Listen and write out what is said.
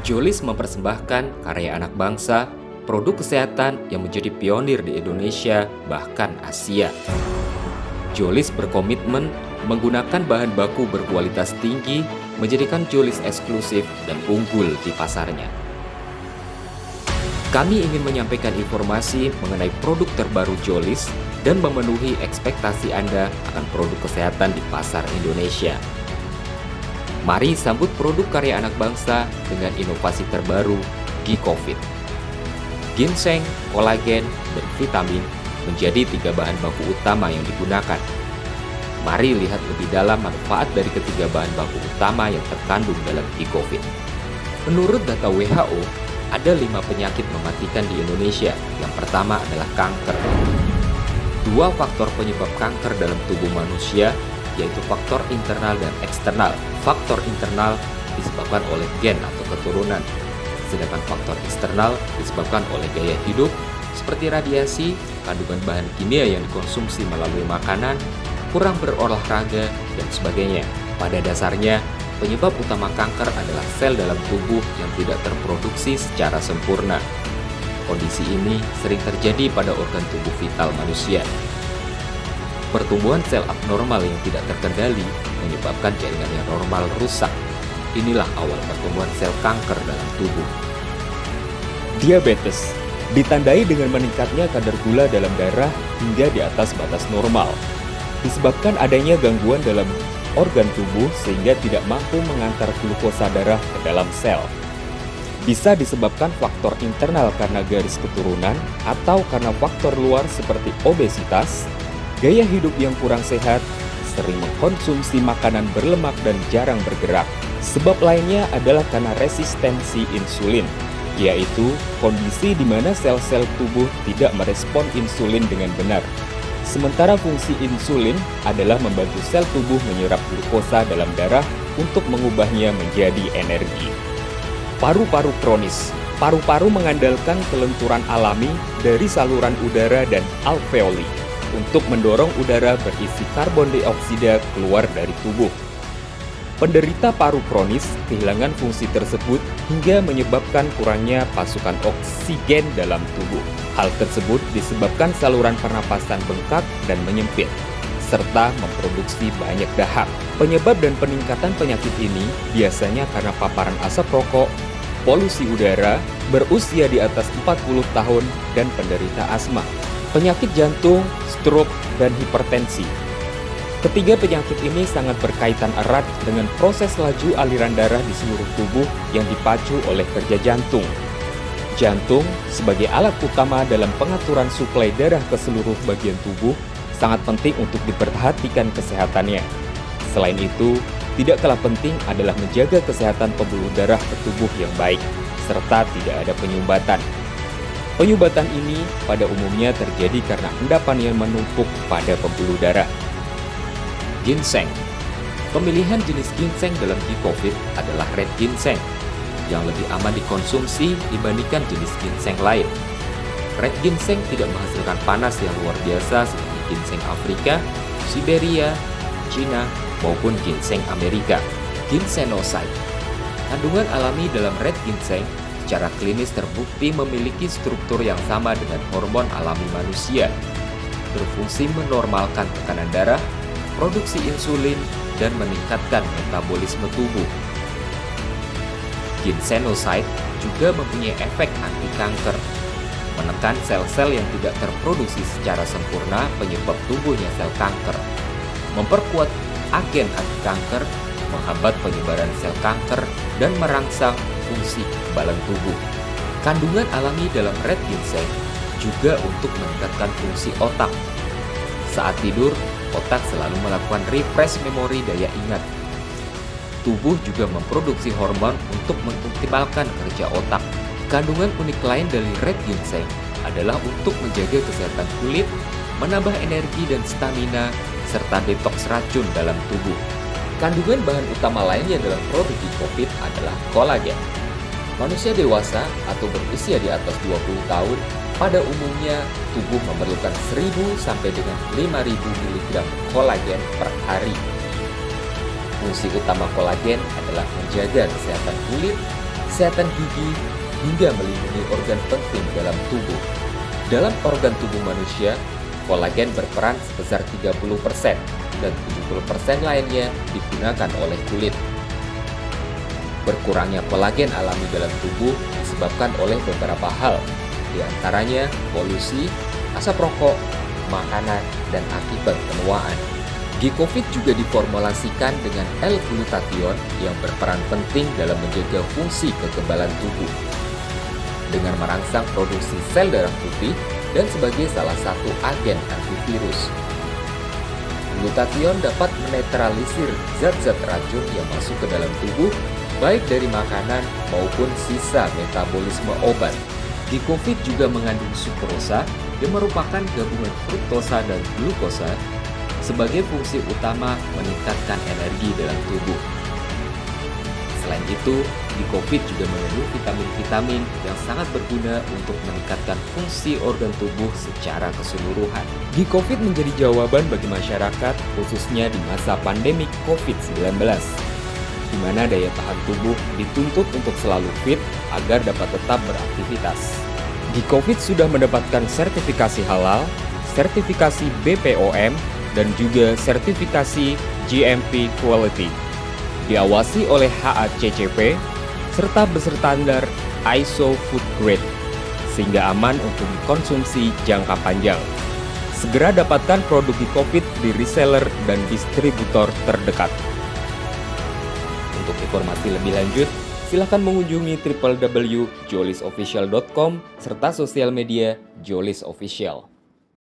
Jolis mempersembahkan karya anak bangsa, produk kesehatan yang menjadi pionir di Indonesia, bahkan Asia. Jolis berkomitmen menggunakan bahan baku berkualitas tinggi, menjadikan Jolis eksklusif dan unggul di pasarnya. Kami ingin menyampaikan informasi mengenai produk terbaru Jolis dan memenuhi ekspektasi Anda akan produk kesehatan di pasar Indonesia. Mari sambut produk karya anak bangsa dengan inovasi terbaru, Gicovit. Ginseng, kolagen, dan vitamin menjadi 3 bahan baku utama yang digunakan. Mari lihat lebih dalam manfaat dari ketiga bahan baku utama yang terkandung dalam Gicovit. Menurut data WHO, ada 5 penyakit mematikan di Indonesia. Yang pertama adalah kanker. 2 faktor penyebab kanker dalam tubuh manusia, yaitu faktor internal dan eksternal. Faktor internal disebabkan oleh gen atau keturunan, sedangkan faktor eksternal disebabkan oleh gaya hidup, seperti radiasi, kandungan bahan kimia yang dikonsumsi melalui makanan, kurang berolahraga, dan sebagainya. Pada dasarnya, penyebab utama kanker adalah sel dalam tubuh yang tidak terproduksi secara sempurna. Kondisi ini sering terjadi pada organ tubuh vital manusia. Pertumbuhan sel abnormal yang tidak terkendali menyebabkan jaringan yang normal rusak. Inilah awal pertumbuhan sel kanker dalam tubuh. Diabetes ditandai dengan meningkatnya kadar gula dalam darah hingga di atas batas normal. Disebabkan adanya gangguan dalam organ tubuh sehingga tidak mampu mengantar glukosa darah ke dalam sel. Bisa disebabkan faktor internal karena garis keturunan atau karena faktor luar seperti obesitas, gaya hidup yang kurang sehat, sering mengkonsumsi makanan berlemak dan jarang bergerak. Sebab lainnya adalah karena resistensi insulin, yaitu kondisi di mana sel-sel tubuh tidak merespon insulin dengan benar. Sementara fungsi insulin adalah membantu sel tubuh menyerap glukosa dalam darah untuk mengubahnya menjadi energi. Paru-paru kronis. Paru-paru mengandalkan kelenturan alami dari saluran udara dan alveoli untuk mendorong udara berisi karbon dioksida keluar dari tubuh. Penderita paru kronis kehilangan fungsi tersebut hingga menyebabkan kurangnya pasukan oksigen dalam tubuh. Hal tersebut disebabkan saluran pernapasan bengkak dan menyempit, serta memproduksi banyak dahak. Penyebab dan peningkatan penyakit ini biasanya karena paparan asap rokok, polusi udara, berusia di atas 40 tahun, dan penderita asma, penyakit jantung, stroke, dan hipertensi. Ketiga penyakit ini sangat berkaitan erat dengan proses laju aliran darah di seluruh tubuh yang dipacu oleh kerja jantung. Jantung, sebagai alat utama dalam pengaturan suplai darah ke seluruh bagian tubuh, sangat penting untuk diperhatikan kesehatannya. Selain itu, tidak kalah penting adalah menjaga kesehatan pembuluh darah ke tubuh yang baik, serta tidak ada penyumbatan. Penyumbatan ini pada umumnya terjadi karena endapan yang menumpuk pada pembuluh darah. Ginseng. Pemilihan jenis ginseng dalam Gicovit adalah red ginseng, yang lebih aman dikonsumsi dibandingkan jenis ginseng lain. Red ginseng tidak menghasilkan panas yang luar biasa seperti ginseng Afrika, Siberia, Cina, maupun ginseng Amerika. Ginsenoside. Kandungan alami dalam red ginseng secara klinis terbukti memiliki struktur yang sama dengan hormon alami manusia, berfungsi menormalkan tekanan darah, produksi insulin, dan meningkatkan metabolisme tubuh. Ginsenoside juga mempunyai efek anti-kanker, menekan sel-sel yang tidak terproduksi secara sempurna penyebab tumbuhnya sel kanker, memperkuat agen anti-kanker, menghambat penyebaran sel kanker, dan merangsang fungsi kekebalan tubuh. Kandungan alami dalam red ginseng juga untuk meningkatkan fungsi otak. Saat tidur, otak selalu melakukan refresh memori daya ingat. Tubuh juga memproduksi hormon untuk mengoptimalkan kerja otak. Kandungan unik lain dari red ginseng adalah untuk menjaga kesehatan kulit, menambah energi dan stamina, serta detoks racun dalam tubuh. Kandungan bahan utama lainnya dalam produk Gicovit adalah kolagen. Manusia dewasa atau berusia di atas 20 tahun pada umumnya tubuh memerlukan 1000 sampai dengan 5000 mg kolagen per hari. Fungsi utama kolagen adalah menjaga kesehatan kulit, kesehatan gigi, hingga melindungi organ penting dalam tubuh. Dalam organ tubuh manusia, kolagen berperan sebesar 30% dan 70% lainnya digunakan oleh kulit. Berkurangnya kolagen alami dalam tubuh disebabkan oleh beberapa hal, di antaranya polusi, asap rokok, makanan, dan akibat penuaan. Gicovit juga diformulasikan dengan L-glutathione yang berperan penting dalam menjaga fungsi kekebalan tubuh dengan merangsang produksi sel darah putih dan sebagai salah satu agen antivirus. Glutathione dapat menetralisir zat-zat racun yang masuk ke dalam tubuh, baik dari makanan maupun sisa metabolisme obat. Gicovit juga mengandung sukrosa yang merupakan gabungan fruktosa dan glukosa sebagai fungsi utama meningkatkan energi dalam tubuh. Selain itu, Gicovit juga mengandung vitamin-vitamin yang sangat berguna untuk meningkatkan fungsi organ tubuh secara keseluruhan. Gicovit menjadi jawaban bagi masyarakat, khususnya di masa pandemi COVID-19, di mana daya tahan tubuh dituntut untuk selalu fit agar dapat tetap beraktivitas. Gicovit sudah mendapatkan sertifikasi halal, sertifikasi BPOM, dan juga sertifikasi GMP Quality. Diawasi oleh HACCP, serta berstandar ISO Food Grade, sehingga aman untuk dikonsumsi jangka panjang. Segera dapatkan produk Gicovit di reseller dan distributor terdekat. Untuk informasi lebih lanjut, silakan mengunjungi www.jolisofficial.com serta sosial media Jolis Official.